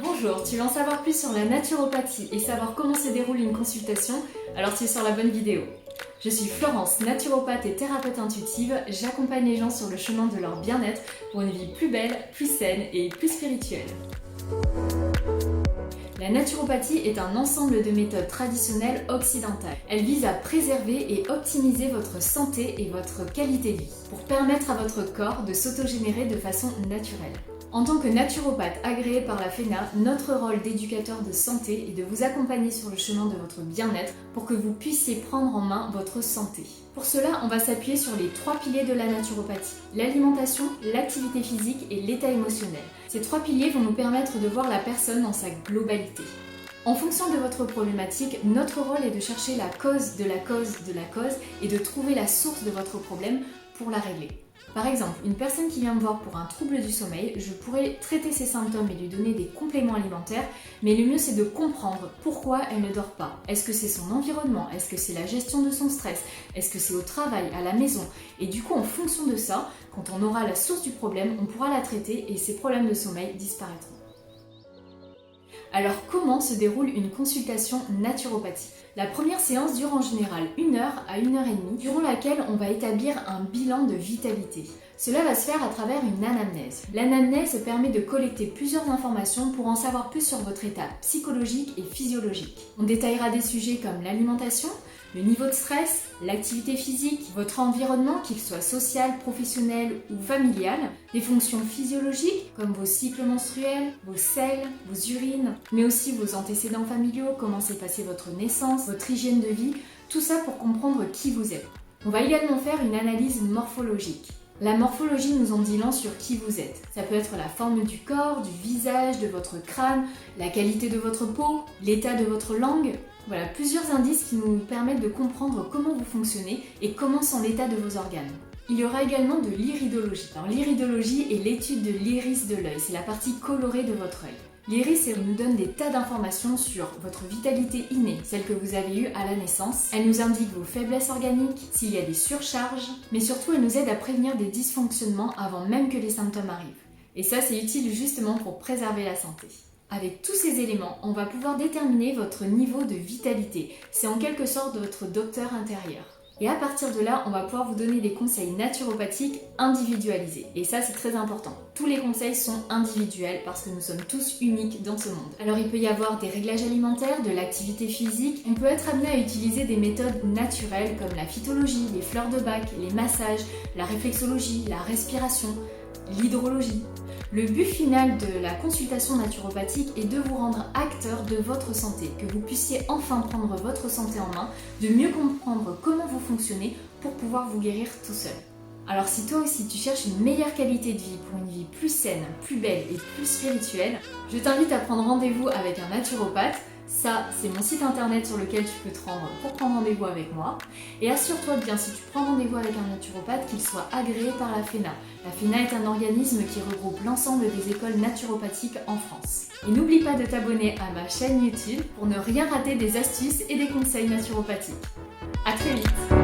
Bonjour, tu veux en savoir plus sur la naturopathie et savoir comment se déroule une consultation? Alors tu es sur la bonne vidéo. Je suis Florence, naturopathe et thérapeute intuitive. J'accompagne les gens sur le chemin de leur bien-être pour une vie plus belle, plus saine et plus spirituelle. La naturopathie est un ensemble de méthodes traditionnelles occidentales. Elle vise à préserver et optimiser votre santé et votre qualité de vie pour permettre à votre corps de s'autogénérer de façon naturelle. En tant que naturopathe agréé par la FENA, notre rôle d'éducateur de santé est de vous accompagner sur le chemin de votre bien-être pour que vous puissiez prendre en main votre santé. Pour cela, on va s'appuyer sur les 3 piliers de la naturopathie: l'alimentation, l'activité physique et l'état émotionnel. Ces 3 piliers vont nous permettre de voir la personne dans sa globalité. En fonction de votre problématique, notre rôle est de chercher la cause de la cause de la cause et de trouver la source de votre problème pour la régler. Par exemple, une personne qui vient me voir pour un trouble du sommeil, je pourrais traiter ses symptômes et lui donner des compléments alimentaires, mais le mieux c'est de comprendre pourquoi elle ne dort pas. Est-ce que c'est son environnement? Est-ce que c'est la gestion de son stress? Est-ce que c'est au travail, à la maison? Et du coup, en fonction de ça, quand on aura la source du problème, on pourra la traiter et ses problèmes de sommeil disparaîtront. Alors comment se déroule une consultation naturopathie? La première séance dure en général 1 heure à 1 heure et demie, durant laquelle on va établir un bilan de vitalité. Cela va se faire à travers une anamnèse. L'anamnèse permet de collecter plusieurs informations pour en savoir plus sur votre état psychologique et physiologique. On détaillera des sujets comme l'alimentation, le niveau de stress, l'activité physique, votre environnement, qu'il soit social, professionnel ou familial, les fonctions physiologiques comme vos cycles menstruels, vos selles, vos urines, mais aussi vos antécédents familiaux, comment s'est passée votre naissance, votre hygiène de vie, tout ça pour comprendre qui vous êtes. On va également faire une analyse morphologique. La morphologie nous en dit long sur qui vous êtes. Ça peut être la forme du corps, du visage, de votre crâne, la qualité de votre peau, l'état de votre langue. Voilà, plusieurs indices qui nous permettent de comprendre comment vous fonctionnez et comment sont l'état de vos organes. Il y aura également de l'iridologie. Alors l'iridologie est l'étude de l'iris de l'œil, c'est la partie colorée de votre œil. L'iris, elle nous donne des tas d'informations sur votre vitalité innée, celle que vous avez eue à la naissance. Elle nous indique vos faiblesses organiques, s'il y a des surcharges, mais surtout elle nous aide à prévenir des dysfonctionnements avant même que les symptômes arrivent. Et ça, c'est utile justement pour préserver la santé. Avec tous ces éléments, on va pouvoir déterminer votre niveau de vitalité. C'est en quelque sorte votre docteur intérieur. Et à partir de là, on va pouvoir vous donner des conseils naturopathiques individualisés. Et ça, c'est très important. Tous les conseils sont individuels parce que nous sommes tous uniques dans ce monde. Alors, il peut y avoir des réglages alimentaires, de l'activité physique. On peut être amené à utiliser des méthodes naturelles comme la phytologie, les fleurs de bac, les massages, la réflexologie, la respiration, l'hydrologie. Le but final de la consultation naturopathique est de vous rendre acteur de votre santé, que vous puissiez enfin prendre votre santé en main, de mieux comprendre comment vous fonctionnez pour pouvoir vous guérir tout seul. Alors si toi aussi tu cherches une meilleure qualité de vie pour une vie plus saine, plus belle et plus spirituelle, je t'invite à prendre rendez-vous avec un naturopathe. Ça, c'est mon site internet sur lequel tu peux te rendre pour prendre rendez-vous avec moi. Et assure-toi bien, si tu prends rendez-vous avec un naturopathe, qu'il soit agréé par la FENA. La FENA est un organisme qui regroupe l'ensemble des écoles naturopathiques en France. Et n'oublie pas de t'abonner à ma chaîne YouTube pour ne rien rater des astuces et des conseils naturopathiques. À très vite!